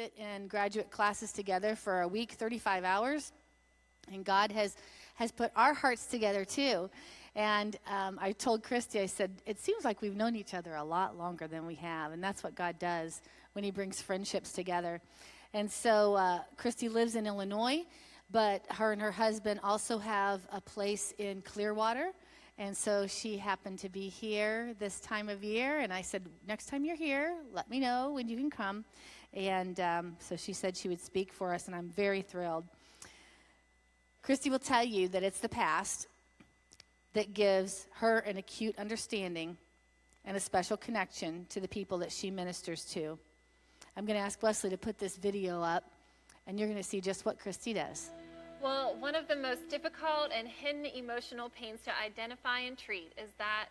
sit in graduate classes together for a week, 35 hours, and God has put our hearts together too. And I told Kristi, I said, it seems like we've known each other a lot longer than we have, and that's what God does when he brings friendships together. And so Kristi lives in Illinois, but her and her husband also have a place in Clearwater. And so she happened to be here this time of year, and I said, next time you're here, let me know when you can come. And so she said she would speak for us, and I'm very thrilled. Kristi will tell you that it's the past that gives her an acute understanding and a special connection to the people that she ministers to. I'm going to ask Leslie to put this video up, and you're going to see just what Kristi does. Well, one of the most difficult and hidden emotional pains to identify and treat is that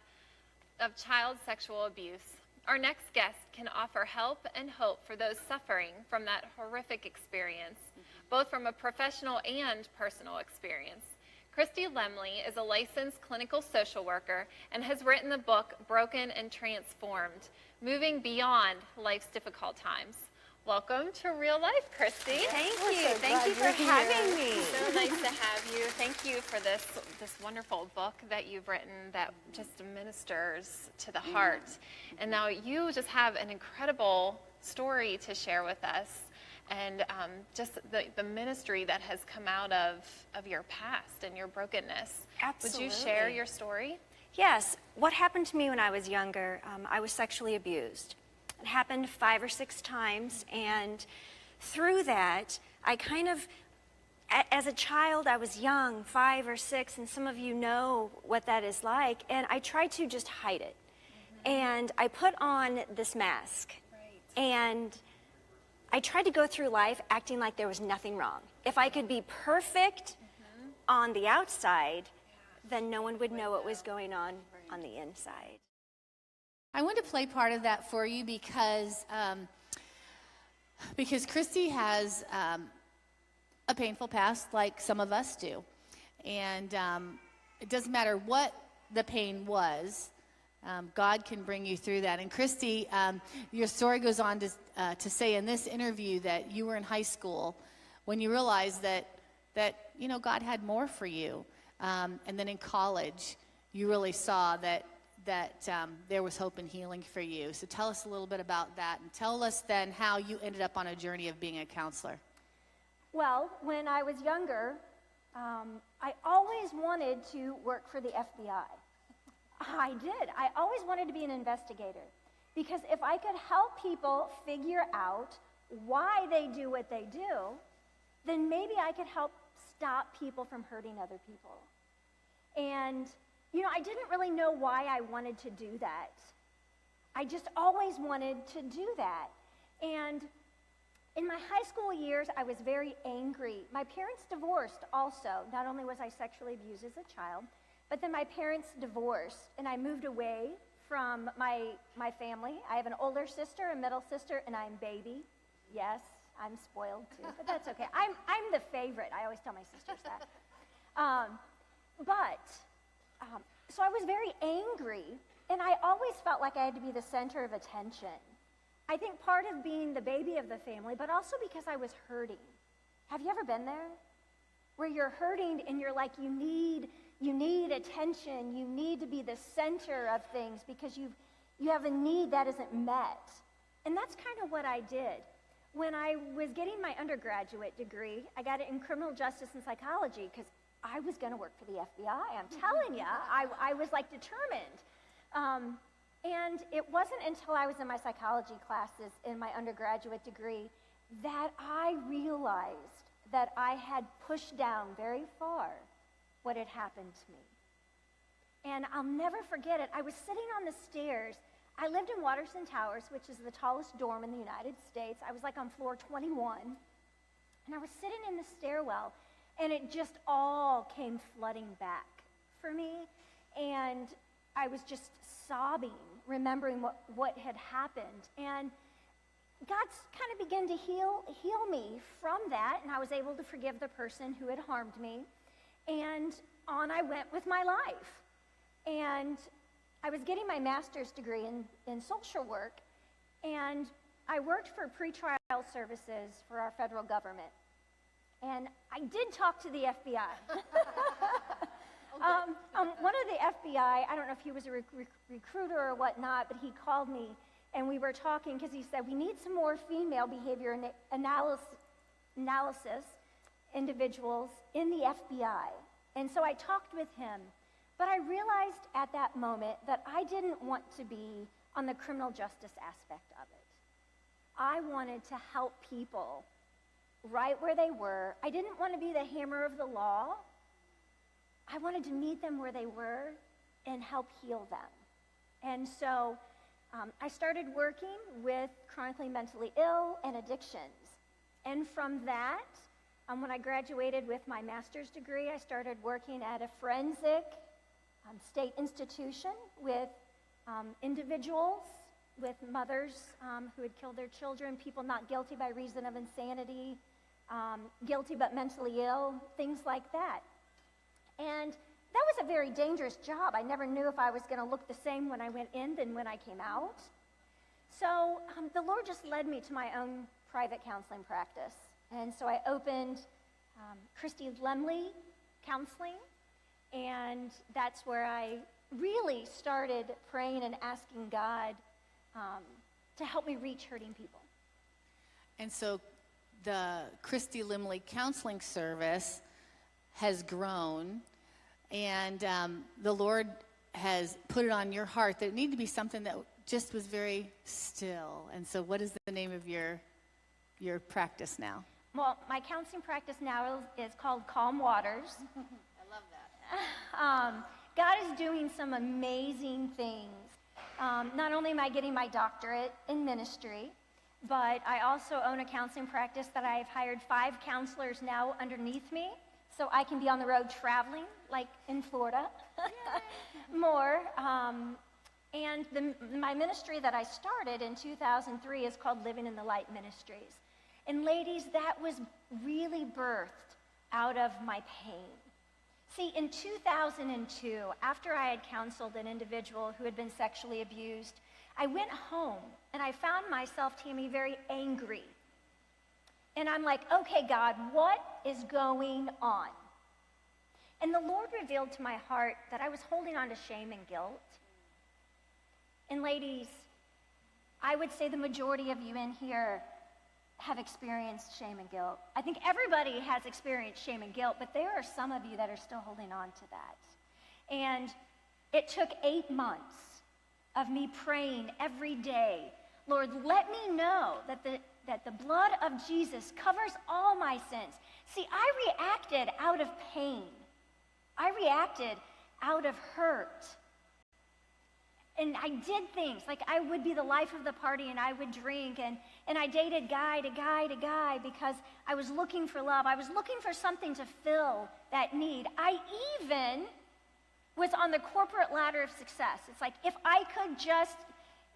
of child sexual abuse. Our next guest can offer help and hope for those suffering from that horrific experience, both from a professional and personal experience. Kristi Lemley is a licensed clinical social worker and has written the book Broken and Transformed, Moving Beyond Life's Difficult Times. Welcome to Real Life, Kristi. Thank you. Thank you for having me. So nice to have you. Thank you for this wonderful book that you've written that just ministers to the heart. And now you just have an incredible story to share with us, and just the ministry that has come out of your past and your brokenness. Absolutely. Would you share your story? Yes. What happened to me when I was younger, I was sexually abused. It happened 5 or 6 times, and through that, I kind of, as a child, I was young, 5 or 6, and some of you know what that is like, and I tried to just hide it. And I put on this mask, and I tried to go through life acting like there was nothing wrong. If I could be perfect on the outside, then no one would know what was going on the inside. I want to play part of that for you because Kristi has a painful past like some of us do. And it doesn't matter what the pain was, God can bring you through that. And Kristi, your story goes on to say in this interview that you were in high school when you realized that God had more for you. And then in college, you really saw that there was hope and healing for you. So tell us a little bit about that, and tell us then how you ended up on a journey of being a counselor. Well, when I was younger, I always wanted to work for the FBI. I did. I always wanted to be an investigator, because if I could help people figure out why they do what they do, then maybe I could help stop people from hurting other people. And I didn't really know why I wanted to do that. I just always wanted to do that. And in my high school years, I was very angry. My parents divorced also. Not only was I sexually abused as a child, but then my parents divorced, and I moved away from my family. I have an older sister, a middle sister, and I'm baby. Yes, I'm spoiled too, but that's okay. I'm the favorite. I always tell my sisters that. So I was very angry, and I always felt like I had to be the center of attention. I think part of being the baby of the family, but also because I was hurting. Have you ever been there? Where you're hurting and you're like, you need attention, you need to be the center of things because you have a need that isn't met. And that's kind of what I did. When I was getting my undergraduate degree, I got it in criminal justice and psychology because I was going to work for the FBI. I'm telling you, I was like determined. And it wasn't until I was in my psychology classes in my undergraduate degree that I realized that I had pushed down very far what had happened to me. And I'll never forget it. I was sitting on the stairs. I lived in Waterston Towers, which is the tallest dorm in the United States. I was like on floor 21. And I was sitting in the stairwell, and it just all came flooding back for me. And I was just sobbing, remembering what had happened. And God kind of began to heal me from that, and I was able to forgive the person who had harmed me. And on I went with my life. And I was getting my master's degree in social work, and I worked for pretrial services for our federal government. And I did talk to the FBI. One of the FBI, I don't know if he was a recruiter or whatnot, but he called me and we were talking because he said, we need some more female behavior analysis individuals in the FBI. And so I talked with him, but I realized at that moment that I didn't want to be on the criminal justice aspect of it. I wanted to help people right where they were. I didn't want to be the hammer of the law. I wanted to meet them where they were and help heal them. And so I started working with chronically mentally ill and addictions. And from that, when I graduated with my master's degree, I started working at a forensic state institution with individuals, with mothers who had killed their children, people not guilty by reason of insanity, guilty but mentally ill, things like that. And that was a very dangerous job. I never knew if I was going to look the same when I went in than when I came out. So the Lord just led me to my own private counseling practice. And so I opened Kristi Counseling, and that's where I really started praying and asking God to help me reach hurting people. And so the Kristi Limley Counseling Service has grown, and the Lord has put it on your heart that it needed to be something that just was very still. And so what is the name of your practice now? Well, my counseling practice now is called Calm Waters. I love that. God is doing some amazing things. Not only am I getting my doctorate in ministry, but I also own a counseling practice that I've hired 5 counselors now underneath me, so I can be on the road traveling, like in Florida, more. And my ministry that I started in 2003 is called Living in the Light Ministries. And ladies, that was really birthed out of my pain. See, in 2002, after I had counseled an individual who had been sexually abused, I went home and I found myself, Tammy, very angry. And I'm like, okay, God, what is going on? And the Lord revealed to my heart that I was holding on to shame and guilt. And ladies, I would say the majority of you in here have experienced shame and guilt. I think everybody has experienced shame and guilt, but there are some of you that are still holding on to that. And it took 8 months of me praying every day, Lord, let me know that the blood of Jesus covers all my sins. See, I reacted out of pain. I reacted out of hurt. And I did things like I would be the life of the party and I would drink and I dated guy to guy because I was looking for love. I was looking for something to fill that need. I even was on the corporate ladder of success. It's like if I could just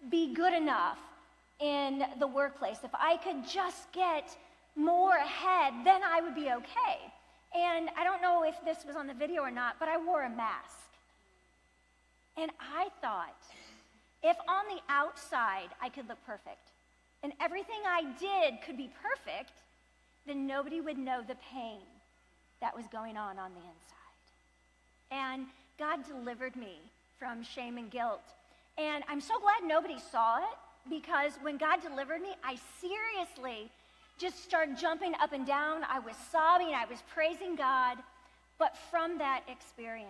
be good enough in the workplace, if I could just get more ahead, then I would be okay. And I don't know if this was on the video or not, but I wore a mask. And I thought, if on the outside I could look perfect, and everything I did could be perfect, then nobody would know the pain that was going on the inside. And God delivered me from shame and guilt. And I'm so glad nobody saw it, because when God delivered me, I seriously just started jumping up and down. I was sobbing, I was praising God. But from that experience,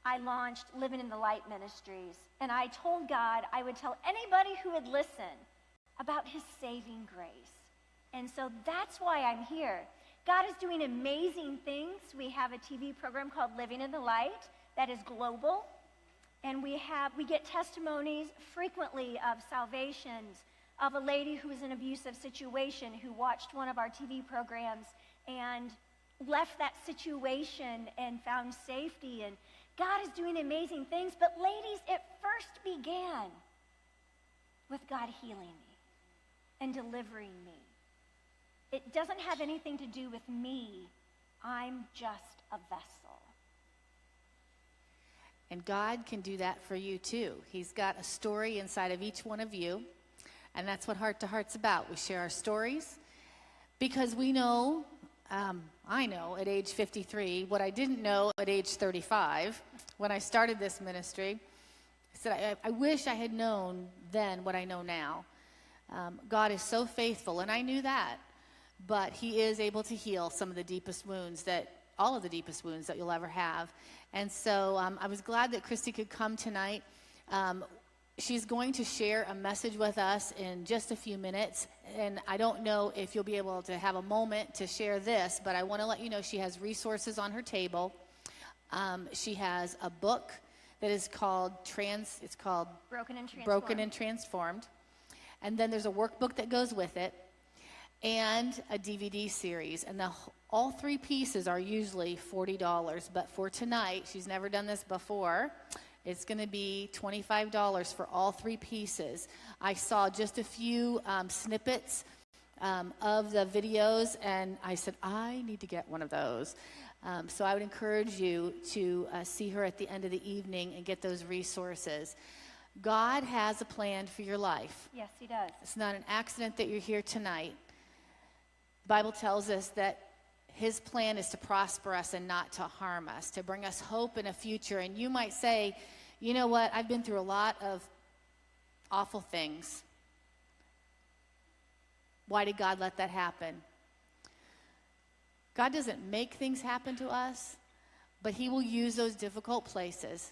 I launched Living in the Light Ministries, and I told God I would tell anybody who would listen about his saving grace. And so that's why I'm here. God is doing amazing things. We have a TV program called Living in the Light that is global, and we get testimonies frequently of salvations, of a lady who was in an abusive situation who watched one of our TV programs and left that situation and found safety. And God is doing amazing things, but ladies, it first began with God healing me and delivering me. It doesn't have anything to do with me. I'm just a vessel. And God can do that for you too. He's got a story inside of each one of you. And that's what Heart to Heart's about. We share our stories because we know, I know at age 53, what I didn't know at age 35 when I started this ministry. I said, I wish I had known then what I know now. God is so faithful, and I knew that. But he is able to heal some of the deepest wounds all of the deepest wounds that you'll ever have. And so I was glad that Kristi could come tonight. She's going to share a message with us in just a few minutes. And I don't know if you'll be able to have a moment to share this, but I want to let you know she has resources on her table. She has a book that is called Broken and Transformed. And then there's a workbook that goes with it, and a DVD series. And all three pieces are usually $40, but for tonight, she's never done this before, it's going to be $25 for all three pieces. I saw just a few snippets of the videos, and I said, I need to get one of those. So I would encourage you to see her at the end of the evening and get those resources. God has a plan for your life. Yes, he does. It's not an accident that you're here tonight. The Bible tells us that his plan is to prosper us and not to harm us, to bring us hope in a future. And you might say, you know what, I've been through a lot of awful things. Why did God let that happen? God doesn't make things happen to us, but he will use those difficult places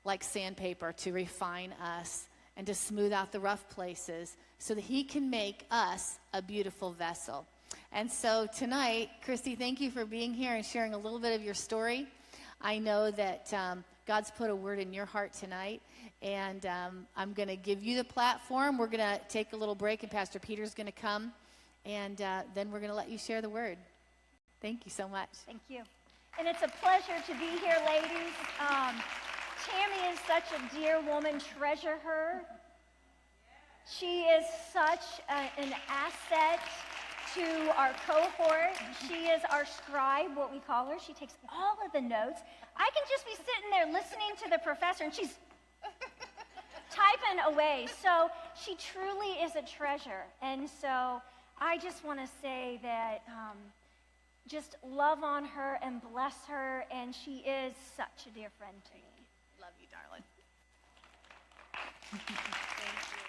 like sandpaper to refine us and to smooth out the rough places so that he can make us a beautiful vessel. And so tonight, Kristi, thank you for being here and sharing a little bit of your story. I know that God's put a word in your heart tonight, and I'm going to give you the platform. We're going to take a little break, and Pastor Peter's going to come, and then we're going to let you share the word. Thank you so much. Thank you. And it's a pleasure to be here, ladies. Tammy is such a dear woman. Treasure her. She is such an asset to our cohort. She is our scribe, what we call her. She takes all of the notes. I can just be sitting there listening to the professor, and she's typing away. So she truly is a treasure. And so I just want to say that just love on her and bless her, and she is such a dear friend to me. Love you, darling. Thank you.